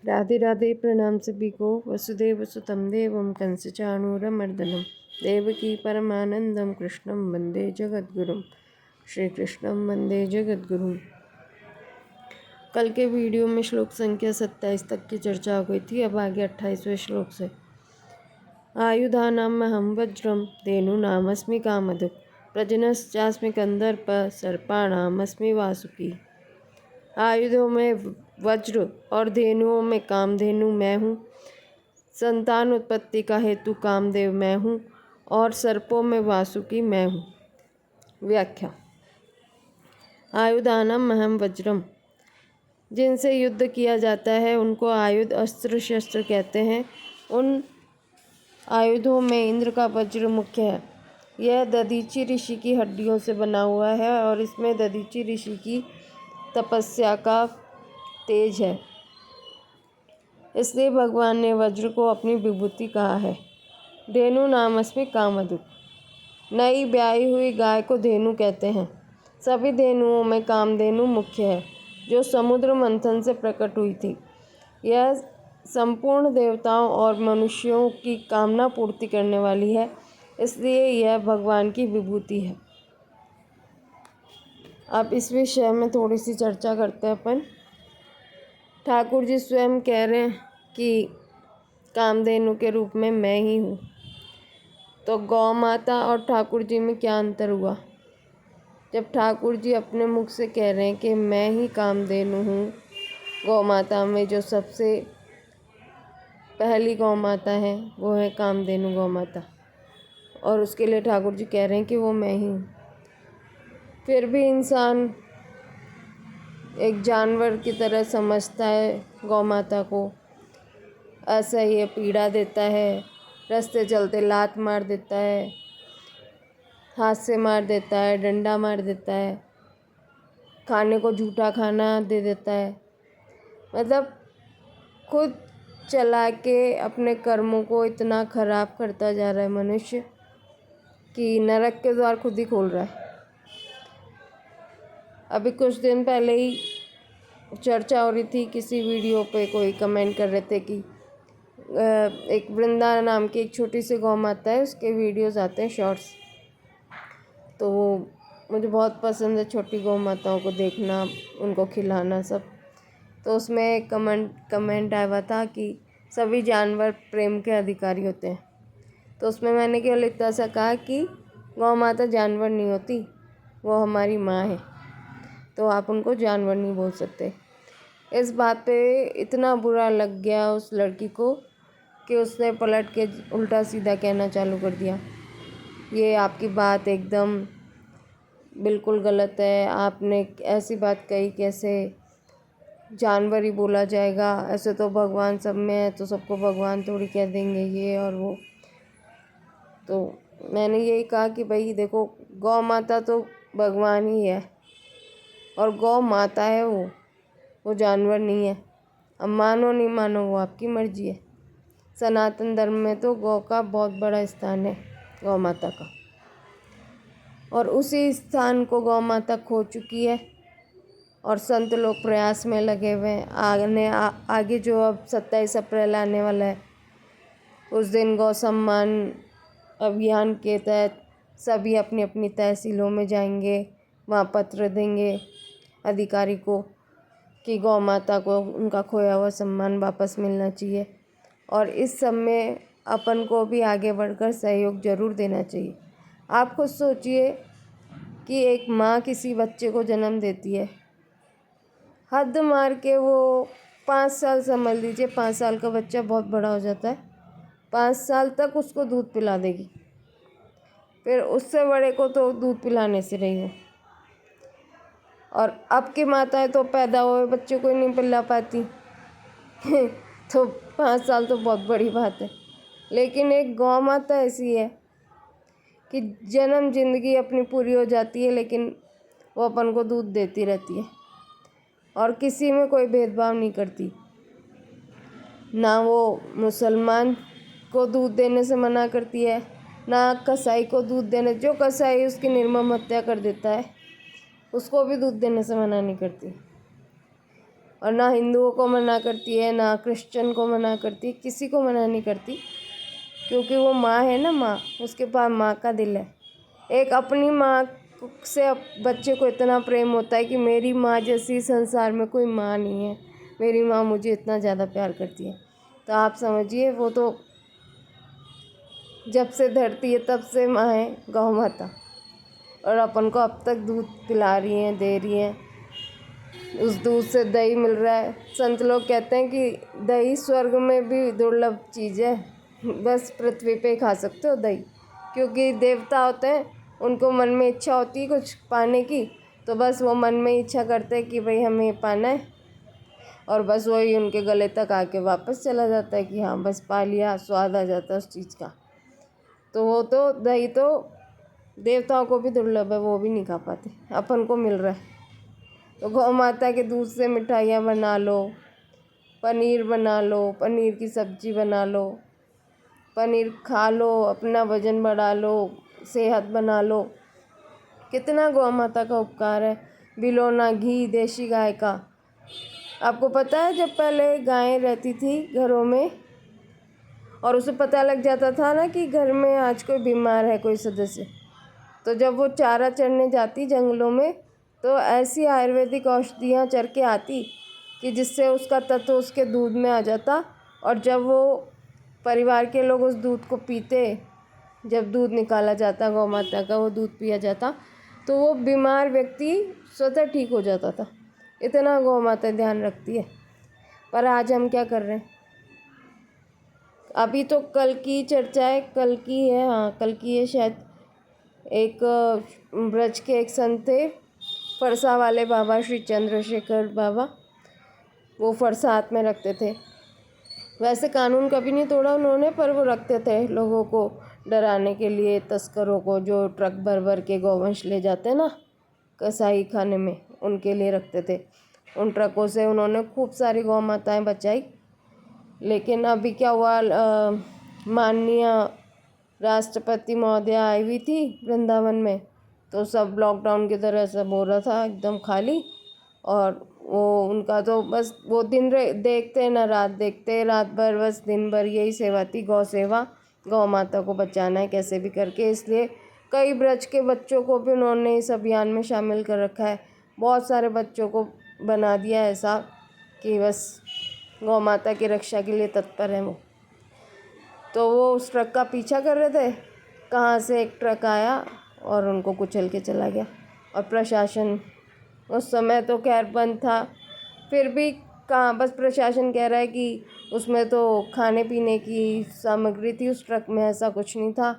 राधे राधे। प्रणाम सभी को। वसुदेव सुतं देवं कंसचाणूरमर्दनं देवकी परमानंदम कृष्णं वंदे जगद्गुरुं। श्री कृष्णं वंदे जगद्गुरुं। कल के वीडियो में श्लोक संख्या 27 तक की चर्चा हो गई थी। अब आगे 28वें श्लोक से। आयुधानामहं वज्रं धेनूनामस्मि कामधुक् प्रजनश्चास्मि कंदर्प सर्पाणामस्मि वासुकी। आयुधों में वज्र और धेनुओं में कामधेनु मैं हूँ। संतान उत्पत्ति का हेतु कामदेव मैं हूँ और सर्पों में वासुकी मैं हूँ। व्याख्या। आयुधानम अहम वज्रम, जिनसे युद्ध किया जाता है उनको आयुध अस्त्र शस्त्र कहते हैं। उन आयुधों में इंद्र का वज्र मुख्य है। यह दधीचि ऋषि की हड्डियों से बना हुआ है और इसमें दधीचि ऋषि की तपस्या का तेज है, इसलिए भगवान ने वज्र को अपनी विभूति कहा है। धेनु नामस्मि कामधुक्, नई ब्याई हुई गाय को धेनु कहते हैं। सभी धेनुओं में कामधेनु मुख्य है, जो समुद्र मंथन से प्रकट हुई थी। यह संपूर्ण देवताओं और मनुष्यों की कामना पूर्ति करने वाली है, इसलिए यह भगवान की विभूति है। अब इस विषय में थोड़ी सी चर्चा करते हैं अपन। ठाकुर जी स्वयं कह रहे हैं कि कामधेनु के रूप में मैं ही हूँ। तो गौ माता और ठाकुर जी में क्या अंतर हुआ? जब ठाकुर जी अपने मुख से कह रहे हैं कि मैं ही कामधेनु हूँ, गौ माता में जो सबसे पहली गौ माता है वो है कामधेनु गौ माता, और उसके लिए ठाकुर जी कह रहे हैं कि वो मैं ही हूँ। फिर भी इंसान एक जानवर की तरह समझता है गौ माता को। ऐसा ही पीड़ा देता है, रास्ते चलते लात मार देता है, हाथ से मार देता है, डंडा मार देता है, खाने को झूठा खाना दे देता है। मतलब खुद चला के अपने कर्मों को इतना खराब करता जा रहा है मनुष्य कि नरक के द्वार खुद ही खोल रहा है। अभी कुछ दिन पहले ही चर्चा हो रही थी, किसी वीडियो पे कोई कमेंट कर रहे थे कि एक वृंदा नाम की एक छोटी सी गौ माता है, उसके वीडियोस आते हैं शॉर्ट्स। तो मुझे बहुत पसंद है छोटी गौ माताओं को देखना, उनको खिलाना सब। तो उसमें एक कमेंट आया हुआ था कि सभी जानवर प्रेम के अधिकारी होते हैं। तो उसमें मैंने केवल इतना सा कहा कि गौ माता जानवर नहीं होती, वो हमारी माँ है, तो आप उनको जानवर नहीं बोल सकते। इस बात पे इतना बुरा लग गया उस लड़की को कि उसने पलट के उल्टा सीधा कहना चालू कर दिया, ये आपकी बात एकदम बिल्कुल गलत है, आपने ऐसी बात कही, कैसे जानवर ही बोला जाएगा, ऐसे तो भगवान सब में है तो सबको भगवान थोड़ी कह देंगे, ये और वो। तो मैंने यही कहा कि भाई देखो, गौ माता तो भगवान ही है और गौ माता है, वो जानवर नहीं है। अब मानो नहीं मानो वो आपकी मर्जी है। सनातन धर्म में तो गौ का बहुत बड़ा स्थान है, गौ माता का, और उसी स्थान को गौ माता खो चुकी है और संत लोग प्रयास में लगे हुए हैं। आगे जो अब 27 अप्रैल आने वाला है, उस दिन गौ सम्मान अभियान के तहत सभी अपनी अपनी तहसीलों में जाएंगे, वहाँ पत्र देंगे अधिकारी को कि गौ माता को उनका खोया हुआ सम्मान वापस मिलना चाहिए। और इस सब में अपन को भी आगे बढ़कर सहयोग ज़रूर देना चाहिए। आप खुद सोचिए कि एक माँ किसी बच्चे को जन्म देती है, हद मार के वो 5 साल, समझ लीजिए 5 साल का बच्चा बहुत बड़ा हो जाता है, 5 साल तक उसको दूध पिला देगी। फिर उससे बड़े को तो दूध पिलाने से रही हो, और अब की माताएं तो पैदा हुए बच्चे को ही नहीं पिला पाती तो 5 साल तो बहुत बड़ी बात है। लेकिन एक गौ माता ऐसी है कि जन्म जिंदगी अपनी पूरी हो जाती है, लेकिन वो अपन को दूध देती रहती है और किसी में कोई भेदभाव नहीं करती। ना वो मुसलमान को दूध देने से मना करती है, ना कसाई को दूध देने, जो कसाई उसकी निर्मम हत्या कर देता है उसको भी दूध देने से मना नहीं करती। और ना हिंदुओं को मना करती है, ना क्रिश्चियन को मना करती है, किसी को मना नहीं करती, क्योंकि वो माँ है ना, माँ, उसके पास माँ का दिल है। एक अपनी माँ से बच्चे को इतना प्रेम होता है कि मेरी माँ जैसी संसार में कोई माँ नहीं है, मेरी माँ मुझे इतना ज़्यादा प्यार करती है। तो आप समझिए, वो तो जब से धरती है तब से माँ है, गौ माता, और अपन को अब तक दूध पिला रही हैं, दे रही हैं। उस दूध से दही मिल रहा है। संत लोग कहते हैं कि दही स्वर्ग में भी दुर्लभ चीज़ है, बस पृथ्वी पे ही खा सकते हो दही, क्योंकि देवता होते हैं, उनको मन में इच्छा होती है कुछ पाने की, तो बस वो मन में इच्छा करते हैं कि भाई हमें पाना है, और बस वही उनके गले तक आके वापस चला जाता है कि हाँ बस पा लिया, स्वाद आ जाता है उस चीज़ का। तो वो तो दही तो देवताओं को भी दुर्लभ है, वो भी नहीं खा पाते, अपन को मिल रहा है। तो गौ माता के दूध से मिठाइयाँ बना लो, पनीर बना लो, पनीर की सब्ज़ी बना लो, पनीर खा लो, अपना वज़न बढ़ा लो, सेहत बना लो। कितना गौ माता का उपकार है। बिलोना घी देसी गाय का। आपको पता है, जब पहले गायें रहती थी घरों में और उसे पता लग जाता था ना कि घर में आज कोई बीमार है, कोई सदस्य, तो जब वो चारा चरने जाती जंगलों में, तो ऐसी आयुर्वेदिक औषधियाँ चर के आती कि जिससे उसका तत्व उसके दूध में आ जाता, और जब वो परिवार के लोग उस दूध को पीते, जब दूध निकाला जाता गौ माता का, वो दूध पिया जाता, तो वो बीमार व्यक्ति स्वतः ठीक हो जाता था। इतना गौ माता ध्यान रखती है। पर आज हम क्या कर रहे हैं? अभी तो कल की चर्चा है, कल की है, हाँ कल की है शायद। एक ब्रज के एक संत थे, फरसा वाले बाबा, श्री चंद्रशेखर बाबा। वो फरसा हाथ में रखते थे। वैसे कानून कभी नहीं तोड़ा उन्होंने, पर वो रखते थे लोगों को डराने के लिए, तस्करों को जो ट्रक भर भर के गौवंश ले जाते हैं ना कसाई खाने में, उनके लिए रखते थे। उन ट्रकों से उन्होंने खूब सारी गौ माताएँ बचाई। लेकिन अभी क्या हुआ, माननीय राष्ट्रपति महोदय आई हुई थी वृंदावन में, तो सब लॉकडाउन की तरह सब हो रहा था, एकदम खाली। और वो उनका तो बस वो दिन देखते ना रात देखते, रात भर बस दिन भर यही सेवा थी, गौ सेवा, गौ माता को बचाना है कैसे भी करके। इसलिए कई ब्रज के बच्चों को भी उन्होंने इस अभियान में शामिल कर रखा है। बहुत सारे बच्चों को बना दिया ऐसा कि बस गौ माता की रक्षा के लिए तत्पर है वो। तो वो उस ट्रक का पीछा कर रहे थे, कहाँ से एक ट्रक आया और उनको कुचल के चला गया। और प्रशासन उस समय तो खैर बंद था, फिर भी कहाँ, बस प्रशासन कह रहा है कि उसमें तो खाने पीने की सामग्री थी उस ट्रक में, ऐसा कुछ नहीं था,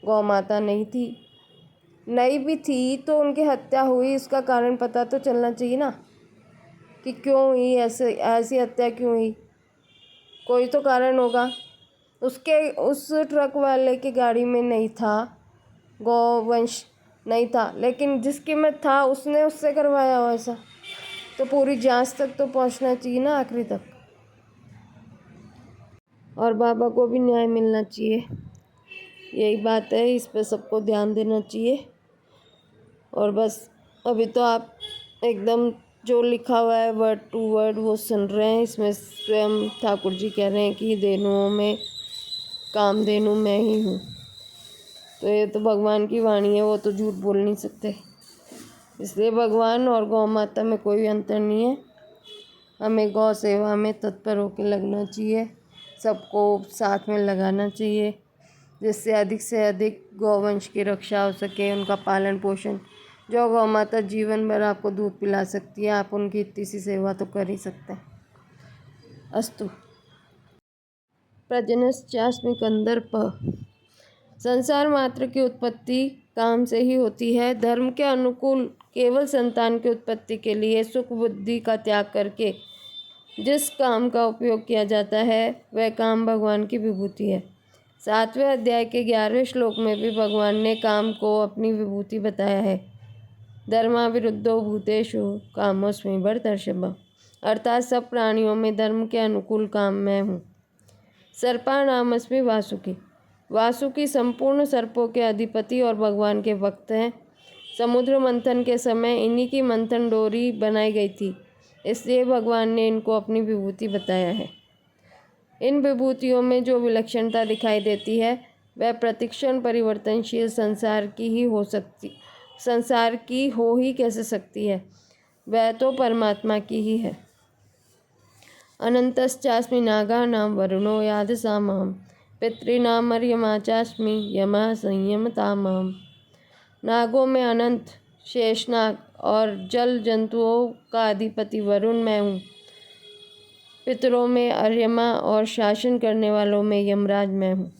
गौ माता नहीं थी। नहीं भी थी तो उनकी हत्या हुई, इसका कारण पता तो चलना चाहिए ना कि क्यों हुई, ऐसी हत्या क्यों हुई, कोई तो कारण होगा। उस ट्रक वाले की गाड़ी में नहीं था, गौवंश नहीं था, लेकिन जिसके में था उसने उससे करवाया हो ऐसा, तो पूरी जांच तक तो पहुंचना चाहिए ना, आखिरी तक। और बाबा को भी न्याय मिलना चाहिए, यही बात है, इस पे सबको ध्यान देना चाहिए। और बस अभी तो आप एकदम जो लिखा हुआ है वर्ड टू वर्ड वो सुन रहे हैं। इसमें स्वयं ठाकुर जी कह रहे हैं कि धेनुओं में कामधेनु मैं ही हूँ। तो ये तो भगवान की वाणी है, वो तो झूठ बोल नहीं सकते। इसलिए भगवान और गौ माता में कोई अंतर नहीं है। हमें गौ सेवा में तत्पर होकर लगना चाहिए, सबको साथ में लगाना चाहिए, जिससे अधिक से अधिक गौवंश की रक्षा हो सके, उनका पालन पोषण। जो गौ माता जीवन भर आपको दूध पिला सकती है, आप उनकी इतनी सी सेवा तो कर ही सकते हैं। अस्तु। प्रजनश्चास्मि कंदर्प। संसार मात्र की उत्पत्ति काम से ही होती है। धर्म के अनुकूल केवल संतान की उत्पत्ति के लिए सुख बुद्धि का त्याग करके जिस काम का उपयोग किया जाता है वह काम भगवान की विभूति है। 7वें अध्याय के 11वें श्लोक में भी भगवान ने काम को अपनी विभूति बताया है। धर्माविरुद्धो भूतेषु कामोऽस्मि भरतर्षभ। अर्थात सब प्राणियों में धर्म के अनुकूल काम मैं हूँ। सर्पाणामस्मि वासुकी। वासुकी संपूर्ण सर्पों के अधिपति और भगवान के भक्त हैं। समुद्र मंथन के समय इन्हीं की मंथन डोरी बनाई गई थी। इसलिए भगवान ने इनको अपनी विभूति बताया है। इन विभूतियों में जो विलक्षणता दिखाई देती है वह प्रतिक्षण परिवर्तनशील संसार की हो ही कैसे सकती है, वह तो परमात्मा की ही है। अनंतश्चास्मि नागानां वरुणो यादसामहं पितॄणां मर्यमा चास्मि यमः संयमतामहम्। नागों में अनंत शेषनाग और जल जंतुओं का अधिपति वरुण मैं हूँ। पितरों में अर्यमा और शासन करने वालों में यमराज मैं हूँ।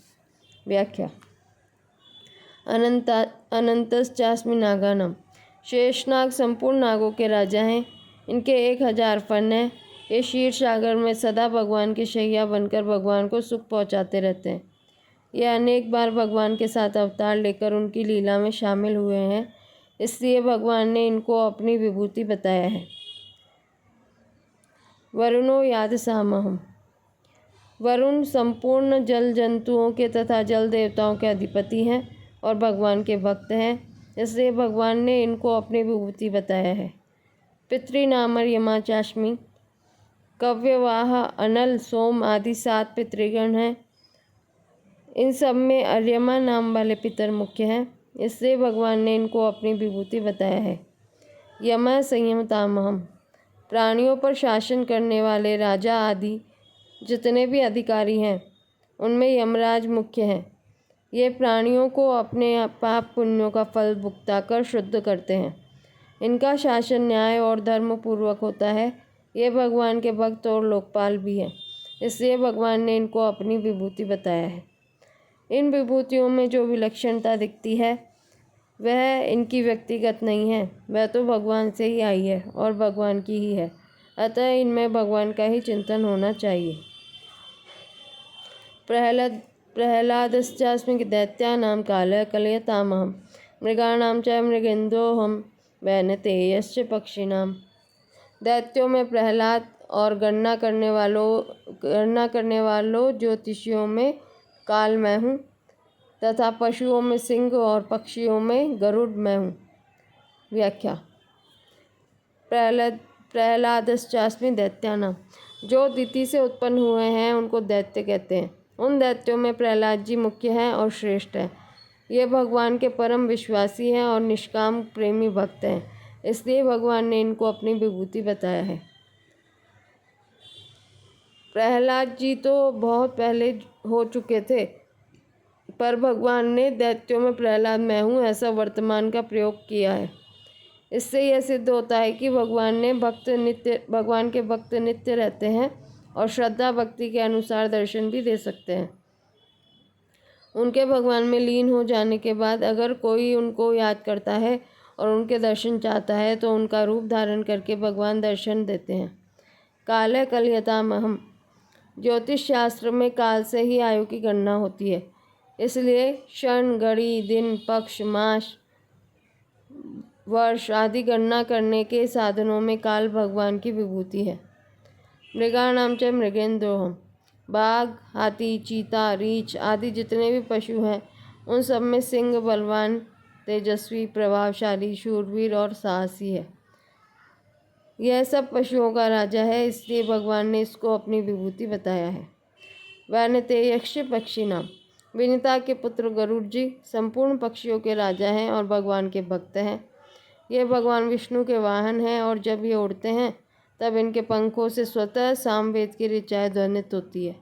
व्याख्या। अनंतश्चास्मि नागानां, शेषनाग संपूर्ण नागों के राजा हैं। इनके 1000 फन हैं। ये क्षीर सागर में सदा भगवान के शैया बनकर भगवान को सुख पहुँचाते रहते हैं। ये अनेक बार भगवान के साथ अवतार लेकर उनकी लीला में शामिल हुए हैं, इसलिए भगवान ने इनको अपनी विभूति बताया है। वरुणो यादसामहम्, वरुण संपूर्ण जल जंतुओं के तथा जल देवताओं के अधिपति हैं और भगवान के भक्त हैं, इसलिए भगवान ने इनको अपनी विभूति बताया है। पितॄणां यमा चास्मि, कव्यवाह, अनल, सोम आदि 7 पितृगण हैं। इन सब में अर्यमा नाम वाले पितर मुख्य हैं, इसलिए भगवान ने इनको अपनी विभूति बताया है। यमः संयमतामहम्, प्राणियों पर शासन करने वाले राजा आदि जितने भी अधिकारी हैं उनमें यमराज मुख्य हैं। ये प्राणियों को अपने पाप पुण्यों का फल भुगताकर शुद्ध करते हैं। इनका शासन न्याय और धर्म पूर्वक होता है। ये भगवान के भक्त और लोकपाल भी हैं, इसलिए भगवान ने इनको अपनी विभूति बताया है। इन विभूतियों में जो विलक्षणता दिखती है वह इनकी व्यक्तिगत नहीं है, वह तो भगवान से ही आई है और भगवान की ही है। अतः इनमें भगवान का ही चिंतन होना चाहिए। प्रह्लादश्चास्मि दैत्यानां कालः कलयतामहं मृगाणां च मृगेन्द्रोऽहं वैनतेयश्च पक्षिणां। दैत्यों में प्रहलाद और गणना करने वालों ज्योतिषियों में काल मैं हूँ तथा पशुओं में सिंह और पक्षियों में गरुड़ मैं हूँ। व्याख्या। प्रह्लादश्चास्मि दैत्यानां, जो दिति से उत्पन्न हुए हैं उनको दैत्य कहते हैं। उन दैत्यों में प्रहलाद जी मुख्य हैं और श्रेष्ठ हैं। ये भगवान के परम विश्वासी हैं और निष्काम प्रेमी भक्त हैं, इसलिए भगवान ने इनको अपनी विभूति बताया है। प्रहलाद जी तो बहुत पहले हो चुके थे, पर भगवान ने दैत्यों में प्रहलाद मैं हूँ ऐसा वर्तमान का प्रयोग किया है। इससे यह सिद्ध होता है कि भगवान के भक्त नित्य रहते हैं और श्रद्धा भक्ति के अनुसार दर्शन भी दे सकते हैं। उनके भगवान में लीन हो जाने के बाद अगर कोई उनको याद करता है और उनके दर्शन चाहता है तो उनका रूप धारण करके भगवान दर्शन देते हैं। कालः कलयतामहम्, ज्योतिष शास्त्र में काल से ही आयु की गणना होती है, इसलिए क्षण, घड़ी, दिन, पक्ष, मास, वर्ष आदि गणना करने के साधनों में काल भगवान की विभूति है। मृगाणां च मृगेन्द्रोऽहम्, बाघ, हाथी, चीता, रीछ आदि जितने भी पशु हैं उन सब में सिंह बलवान, तेजस्वी, प्रभावशाली, शूरवीर और साहसी है। यह सब पशुओं का राजा है, इसलिए भगवान ने इसको अपनी विभूति बताया है। वैनतेयश्च पक्षिणां, विनिता के पुत्र गरुड़ जी संपूर्ण पक्षियों के राजा हैं और भगवान के भक्त हैं। ये भगवान विष्णु के वाहन हैं और जब ये उड़ते हैं तब इनके पंखों से स्वतः सामवेद की ऋचाएँ ध्वनित होती है,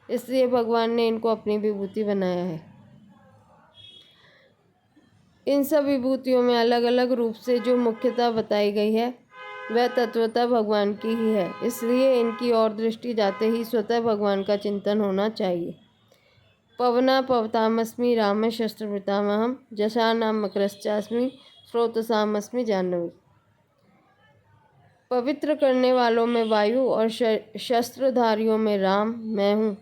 इसलिए भगवान ने इनको अपनी विभूति बनाया है। इन सब विभूतियों में अलग अलग रूप से जो मुख्यता बताई गई है वह तत्वतः भगवान की ही है, इसलिए इनकी ओर दृष्टि जाते ही स्वतः भगवान का चिंतन होना चाहिए। पवना पवतामस्मि राम शस्त्रवृतामहं जशानां मकरश्चास्मि स्रोतसामस्मि जाह्नवी। पवित्र करने वालों में वायु और शस्त्रधारियों में राम मैं हूँ।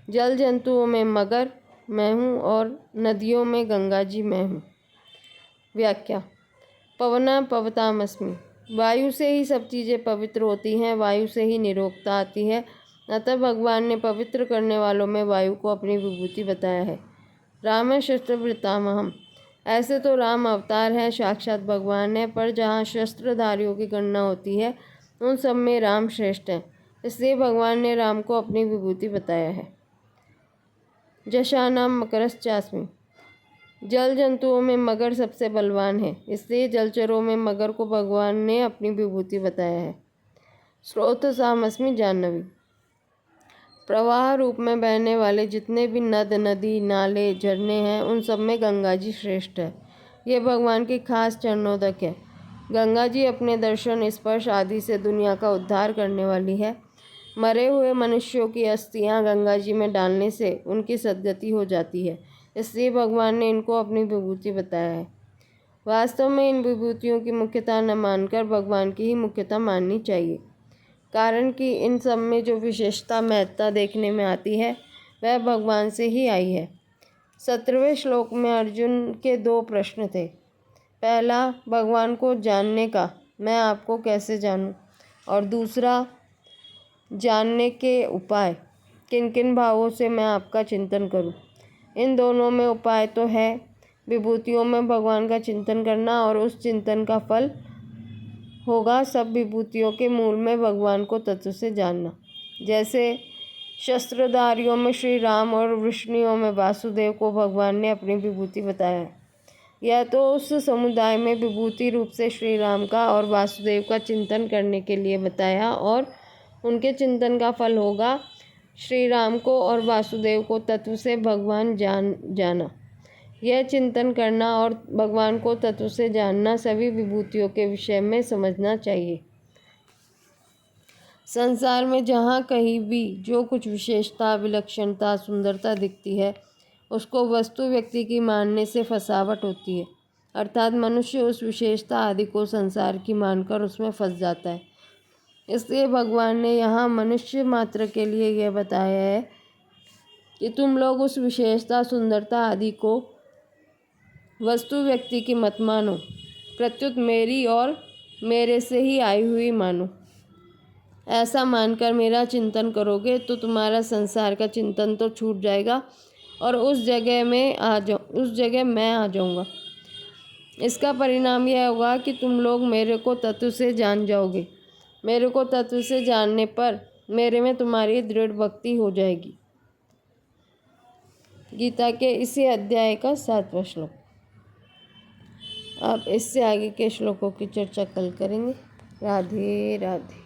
जल जंतुओं में मगर मैं हूँ और नदियों में गंगा जी मैं हूँ। व्याख्या। पवना पवतामस्मि, वायु से ही सब चीज़ें पवित्र होती हैं, वायु से ही निरोगता आती है, अतः भगवान ने पवित्र करने वालों में वायु को अपनी विभूति बताया है। राम शस्त्रवृतामहं, ऐसे तो राम अवतार है, साक्षात भगवान है, पर जहाँ शस्त्रधारियों की गणना होती है उन सब में राम श्रेष्ठ हैं, इसलिए भगवान ने राम को अपनी विभूति बताया है। जशानाम मकरश्चास्मि। जल जंतुओं में मगर सबसे बलवान है, इसलिए जलचरों में मगर को भगवान ने अपनी विभूति बताया है। स्रोतसामस्मि जाह्नवी। प्रवाह रूप में बहने वाले जितने भी नद, नदी, नाले, झरने हैं, उन सब में गंगा जी श्रेष्ठ है। ये भगवान की खास चरणोदक है। गंगा जी अपने दर्शन, स्पर्श आदि से दुनिया का उद्धार करने वाली है। मरे हुए मनुष्यों की अस्थियां गंगा जी में डालने से उनकी सद्गति हो जाती है, इसलिए भगवान ने इनको अपनी विभूति बताया है। वास्तव में इन विभूतियों की मुख्यता न मानकर भगवान की ही मुख्यता माननी चाहिए, कारण कि इन सब में जो विशेषता, महत्ता देखने में आती है वह भगवान से ही आई है। 17वें श्लोक में अर्जुन के 2 प्रश्न थे। पहला, भगवान को जानने का, मैं आपको कैसे जानूं, और दूसरा, जानने के उपाय, किन किन भावों से मैं आपका चिंतन करूं। इन दोनों में उपाय तो है, विभूतियों में भगवान का चिंतन करना, और उस चिंतन का फल होगा सब विभूतियों के मूल में भगवान को तत्व से जानना। जैसे शस्त्रधारियों में श्री राम और वृष्णियों में वासुदेव को भगवान ने अपनी विभूति बताया है। यह तो उस समुदाय में विभूति रूप से श्री राम का और वासुदेव का चिंतन करने के लिए बताया, और उनके चिंतन का फल होगा श्री राम को और वासुदेव को तत्व से भगवान जाना। यह चिंतन करना और भगवान को तत्व से जानना सभी विभूतियों के विषय में समझना चाहिए। संसार में जहाँ कहीं भी जो कुछ विशेषता, विलक्षणता, सुंदरता दिखती है, उसको वस्तु व्यक्ति की मानने से फसावट होती है, अर्थात मनुष्य उस विशेषता आदि को संसार की मानकर उसमें फंस जाता है। इसलिए भगवान ने यहाँ मनुष्य मात्र के लिए यह बताया है कि तुम लोग उस विशेषता, सुंदरता आदि को वस्तु व्यक्ति की मत मानो, प्रत्युत मेरी और मेरे से ही आई हुई मानो। ऐसा मानकर मेरा चिंतन करोगे तो तुम्हारा संसार का चिंतन तो छूट जाएगा और उस जगह मैं आ जाऊंगा। इसका परिणाम यह होगा कि तुम लोग मेरे को तत्व से जान जाओगे। मेरे को तत्व से जानने पर मेरे में तुम्हारी दृढ़ भक्ति हो जाएगी। गीता के इसी अध्याय का 7वां श्लोक। अब इससे आगे के श्लोकों की चर्चा कल करेंगे। राधे राधे।